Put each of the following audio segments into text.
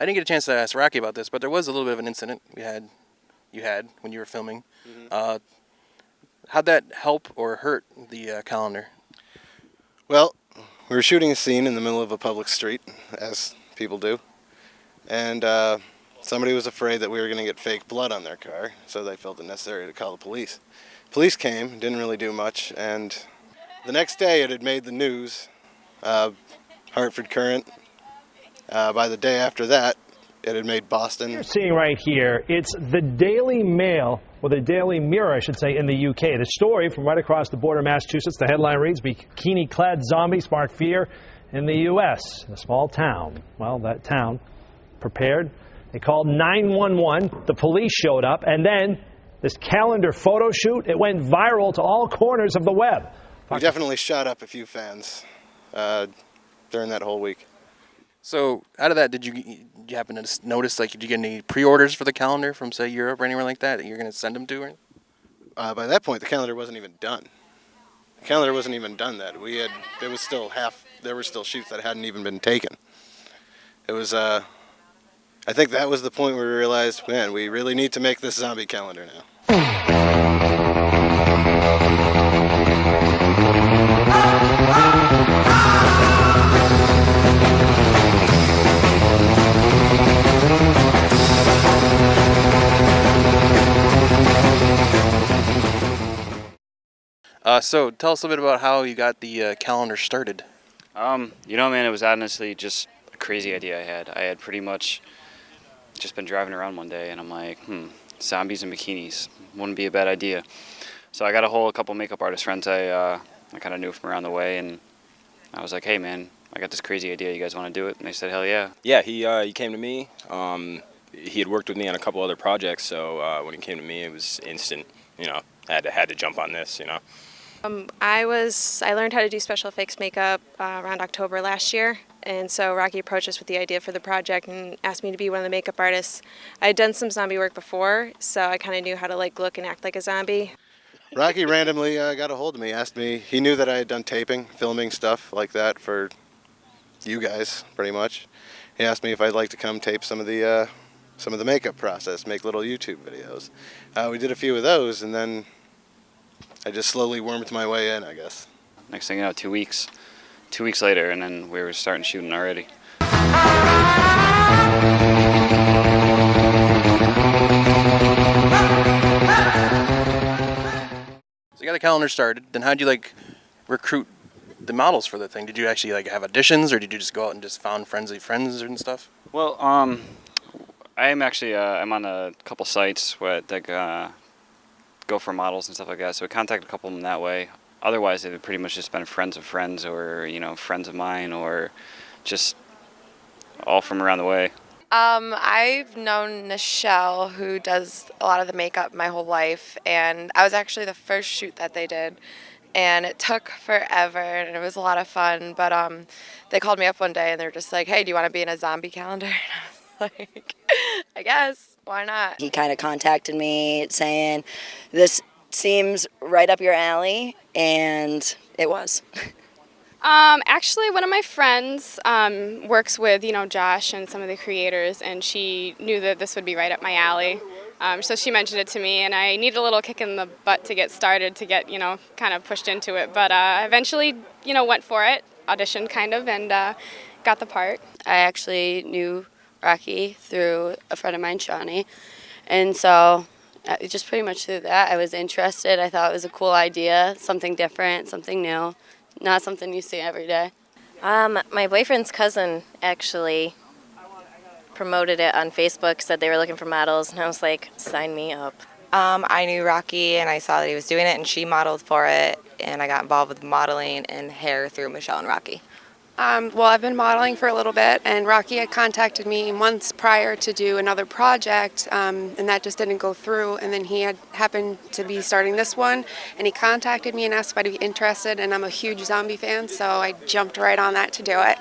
I didn't get a chance to ask Rocky about this, but there was a little bit of an incident you had when you were filming. Mm-hmm. How'd that help or hurt the calendar? Well, we were shooting a scene in the middle of a public street, as people do, and somebody was afraid that we were going to get fake blood on their car, so they felt it necessary to call the police. Police came, didn't really do much, and the next day it had made the news, Hartford Current. By the day after that, it had made Boston. You're seeing right here, it's the Daily Mail, or the Daily Mirror, I should say, in the UK. The story from right across the border of Massachusetts, the headline reads, "Bikini-clad zombie spark fear in the U.S." A small town. Well, that town prepared. They called 911. The police showed up, and then this calendar photo shoot, it went viral to all corners of the web. We definitely shot up a few fans during that whole week. So, out of that, did you happen to notice, like, did you get any pre-orders for the calendar from, say, Europe or anywhere like that you're going to send them to? Or? By that point, the calendar wasn't even done. The calendar wasn't even done that. There were still shoots that hadn't even been taken. It was, I think that was the point where we realized, man, we really need to make this zombie calendar now. So tell us a bit about how you got the calendar started. Man, it was honestly just a crazy idea I had. I had pretty much just been driving around one day, and I'm like, zombies and bikinis wouldn't be a bad idea. So I got a couple makeup artist friends I kind of knew from around the way, and I was like, hey, man, I got this crazy idea. You guys want to do it? And they said, hell yeah. Yeah, he came to me. He had worked with me on a couple other projects, so when he came to me, it was instant. I had to jump on this. I learned how to do special effects makeup around October last year, and so Rocky approached us with the idea for the project and asked me to be one of the makeup artists. I had done some zombie work before, so I kind of knew how to look and act like a zombie. Rocky randomly got a hold of me, asked me, he knew that I had done taping, filming stuff like that for you guys, pretty much. He asked me if I'd like to come tape some of the makeup process, make little YouTube videos. We did a few of those, and then I just slowly wormed my way in, I guess. Next thing you know, 2 weeks. 2 weeks later, and then we were starting shooting already. So you got the calendar started. Then how'd you recruit the models for the thing? Did you actually have auditions, or did you just go out and just found friends and stuff? Well, I'm actually I'm on a couple sites that go for models and stuff like that. So I contacted a couple of them that way. Otherwise, they've pretty much just been friends of friends, or friends of mine, or just all from around the way. I've known Nichelle, who does a lot of the makeup, my whole life, and I was actually the first shoot that they did, and it took forever, and it was a lot of fun, but they called me up one day, and they were just like, hey, do you want to be in a zombie calendar? And I was like, I guess, why not? He kind of contacted me saying, this seems right up your alley, and it was. Actually, one of my friends works with, Josh and some of the creators, and she knew that this would be right up my alley. So she mentioned it to me, and I needed a little kick in the butt to get started, to get, kind of pushed into it. But I eventually, went for it, auditioned kind of, and got the part. I actually knew Rocky through a friend of mine, Shawnee, and so just pretty much through that, I was interested. I thought it was a cool idea, something different, something new. Not something you see every day. My boyfriend's cousin actually promoted it on Facebook, said they were looking for models, and I was like, sign me up. I knew Rocky, and I saw that he was doing it, and she modeled for it, and I got involved with modeling and hair through Michelle and Rocky. Well, I've been modeling for a little bit, and Rocky had contacted me months prior to do another project, and that just didn't go through. And then he had happened to be starting this one, and he contacted me and asked if I'd be interested, and I'm a huge zombie fan, so I jumped right on that to do it.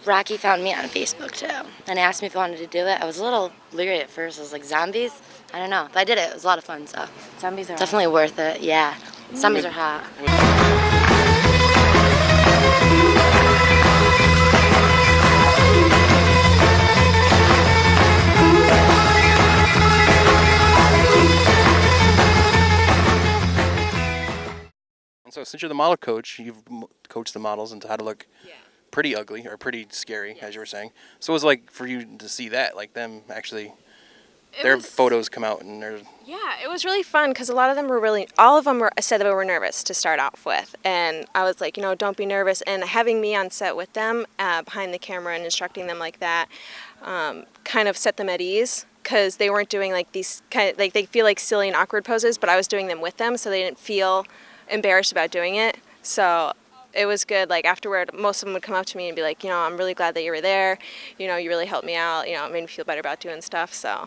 Rocky found me on Facebook, too, and asked me if I wanted to do it. I was a little leery at first. I was like, zombies? I don't know. But I did it. It was a lot of fun, so. Zombies are definitely hot. Worth it, yeah. Zombies are hot. So since you're the model coach, you've coached the models into how to look pretty ugly or pretty scary, as you were saying. So it was like for you to see that, like them actually, their photos come out and they're. Yeah, it was really fun because a lot of them were all of them said that they were nervous to start off with. And I was like, don't be nervous. And having me on set with them behind the camera and instructing them like that kind of set them at ease because they weren't doing like these they feel like silly and awkward poses, but I was doing them with them so they didn't feel embarrassed about doing it. So it was good. Like afterward, most of them would come up to me and be like, I'm really glad that you were there. You really helped me out. It made me feel better about doing stuff. So.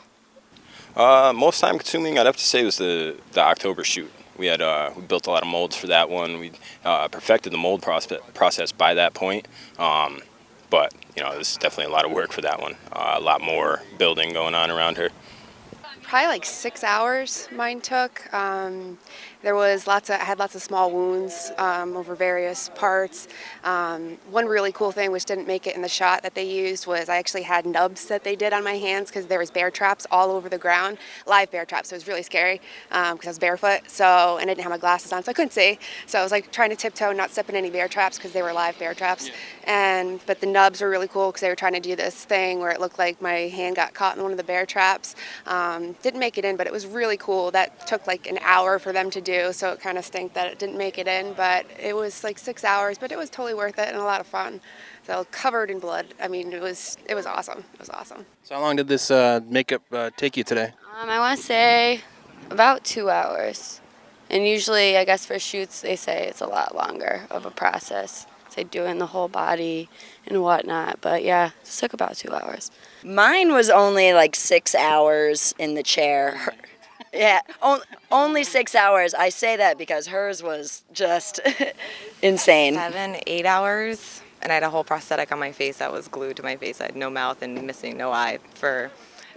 Most time consuming, I'd have to say, was the October shoot. We built a lot of molds for that one. We perfected the mold process by that point. But it was definitely a lot of work for that one. A lot more building going on around her. Probably like 6 hours mine took. I had lots of small wounds over various parts. One really cool thing which didn't make it in the shot that they used was I actually had nubs that they did on my hands because there was bear traps all over the ground, live bear traps. So it was really scary because I was barefoot. And I didn't have my glasses on, so I couldn't see. So I was like trying to tiptoe, not step in any bear traps because they were live bear traps. But the nubs were really cool because they were trying to do this thing where it looked like my hand got caught in one of the bear traps. Didn't make it in, but it was really cool. That took like an hour for them to do, so it kind of stunk that it didn't make it in, but it was like 6 hours, but it was totally worth it and a lot of fun. So covered in blood. I mean, it was awesome. It was awesome. So how long did this makeup take you today? I want to say about 2 hours. And usually, I guess for shoots, they say it's a lot longer of a process. Say doing the whole body and whatnot. But yeah, it took about 2 hours. Mine was only like 6 hours in the chair. Yeah, only 6 hours. I say that because hers was just insane. 7, 8 hours. And I had a whole prosthetic on my face that was glued to my face. I had no mouth and missing no eye from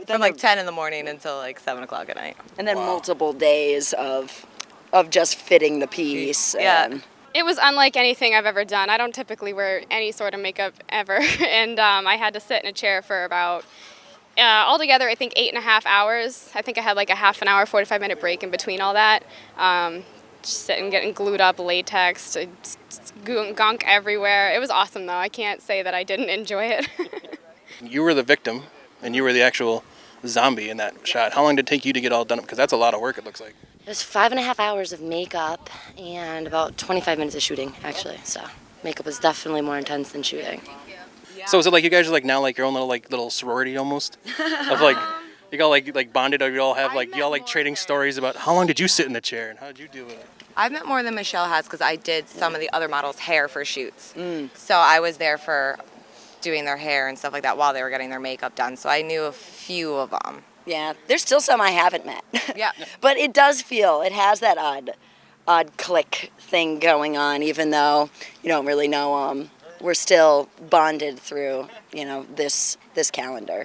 like 10 in the morning until like 7 o'clock at night. And then multiple days of just fitting the piece. Yeah. It was unlike anything I've ever done. I don't typically wear any sort of makeup ever. And I had to sit in a chair for about, altogether, I think 8.5 hours. I think I had like a half an hour, 45-minute break in between all that. Just sitting, getting glued up, latex, gunk everywhere. It was awesome, though. I can't say that I didn't enjoy it. You were the victim, and you were the actual zombie in that shot. How long did it take you to get all done? Because that's a lot of work, it looks like. It was 5.5 hours of makeup and about 25 minutes of shooting, actually. So makeup was definitely more intense than shooting. So is it like you guys are like now like your own little sorority almost? Of like you all like bonded, or you all have like y'all like trading stories about how long did you sit in the chair and how did you deal with it? I've met more than Michelle has because I did some of the other models' hair for shoots. So I was there for doing their hair and stuff like that while they were getting their makeup done. So I knew a few of them. Yeah, there's still some I haven't met. Yeah. But it has that odd click thing going on, even though you don't really know them. We're still bonded through, this calendar.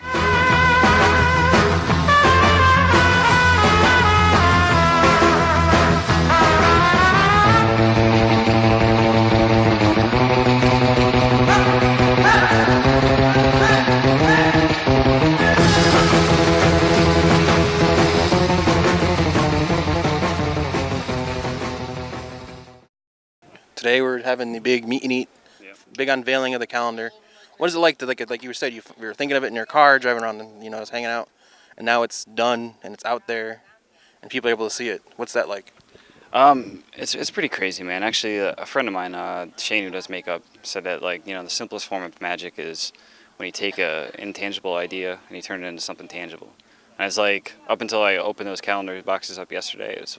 Today we're having the big meet and eat, big unveiling of the calendar. What is it like to like you said, you were thinking of it in your car, driving around, and just hanging out, and now it's done and it's out there, and people are able to see it. What's that like? It's pretty crazy, man. Actually, a friend of mine, Shane, who does makeup, said that the simplest form of magic is when you take a intangible idea and you turn it into something tangible. And it's like up until I opened those calendar boxes up yesterday, it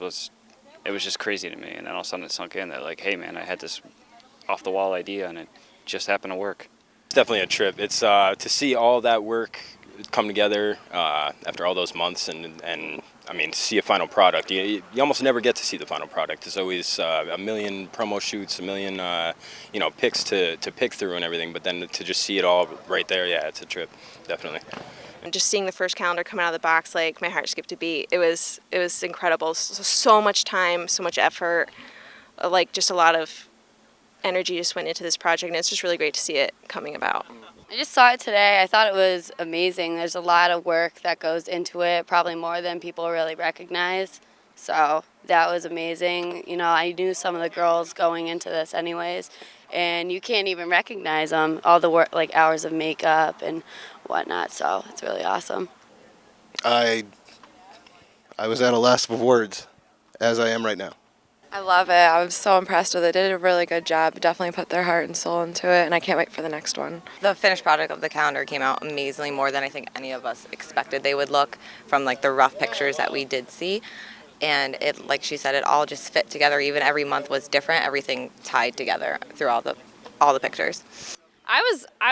was just crazy to me. And then all of a sudden it sunk in that hey man, I had this off the wall idea and it just happened to work. It's definitely a trip. It's to see all that work come together after all those months, and I mean, to see a final product. You almost never get to see the final product. There's always a million promo shoots, a million pics to pick through and everything. But then to just see it all right there, yeah, it's a trip, definitely. Just seeing the first calendar come out of the box, like my heart skipped a beat. It was incredible. So much time, so much effort, like just a lot of energy just went into this project, and it's just really great to see it coming about. I just saw it today. I thought it was amazing. There's a lot of work that goes into it, probably more than people really recognize. So That was amazing. You know, I knew some of the girls going into this anyways, and you can't even recognize them, all the work, like hours of makeup and whatnot, so it's really awesome. I was at a loss for words, as I am right now. I love it. I was so impressed with it. They did a really good job. Definitely put their heart and soul into it, and I can't wait for the next one. The finished product of the calendar came out amazingly, more than I think any of us expected they would look from like the rough pictures that we did see. And it, like she said, it all just fit together. Even every month was different. Everything tied together through all the pictures. I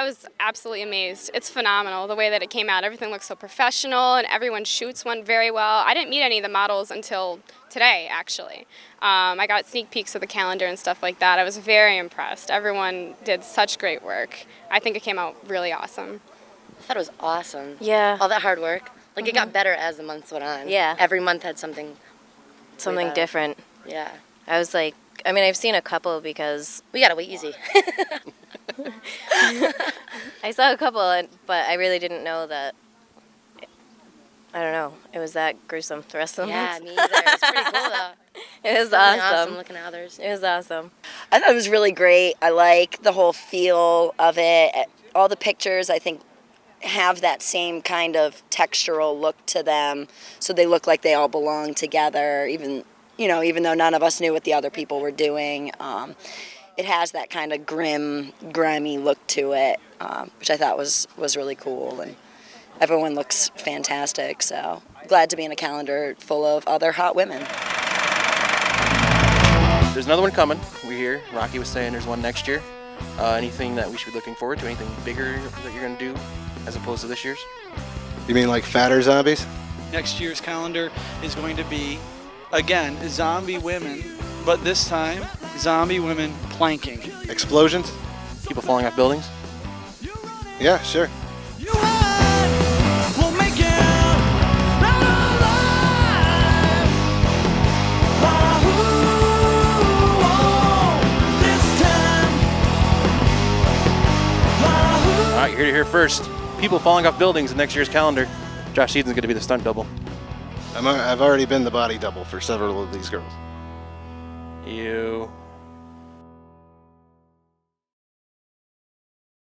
was absolutely amazed. It's phenomenal the way that it came out. Everything looks so professional, and everyone shoots one very well. I didn't meet any of the models until today, actually. I got sneak peeks of the calendar and stuff like that. I was very impressed. Everyone did such great work. I think it came out really awesome. I thought it was awesome. Yeah. All that hard work. Like, it got better as the months went on. Yeah. Every month had something Different. Yeah. I was like, I mean, I've seen a couple because We got it way easy. I saw a couple, but I really didn't know that. I don't know. It was that gruesome. The rest of them. Yeah, me either. It's pretty cool, though. It was Really awesome. looking at others. It was awesome. I thought it was really great. I like the whole feel of it. All the pictures, I think, have that same kind of textural look to them, so they look like they all belong together. Even though none of us knew what the other people were doing, it has that kind of grimy look to it, which I thought was really cool. And everyone looks fantastic. So glad to be in a calendar full of other hot women. There's another one coming. We hear Rocky was saying there's one next year. Anything that we should be looking forward to? Anything bigger that you're going to do as opposed to this year's? You mean like fatter zombies? Next year's calendar is going to be, again, zombie women, but this time, zombie women planking. Explosions? People falling off buildings? Yeah, sure. All right, you're here to hear first. People falling off buildings in next year's calendar. Josh Eden's going to be the stunt double. I've already been the body double for several of these girls. You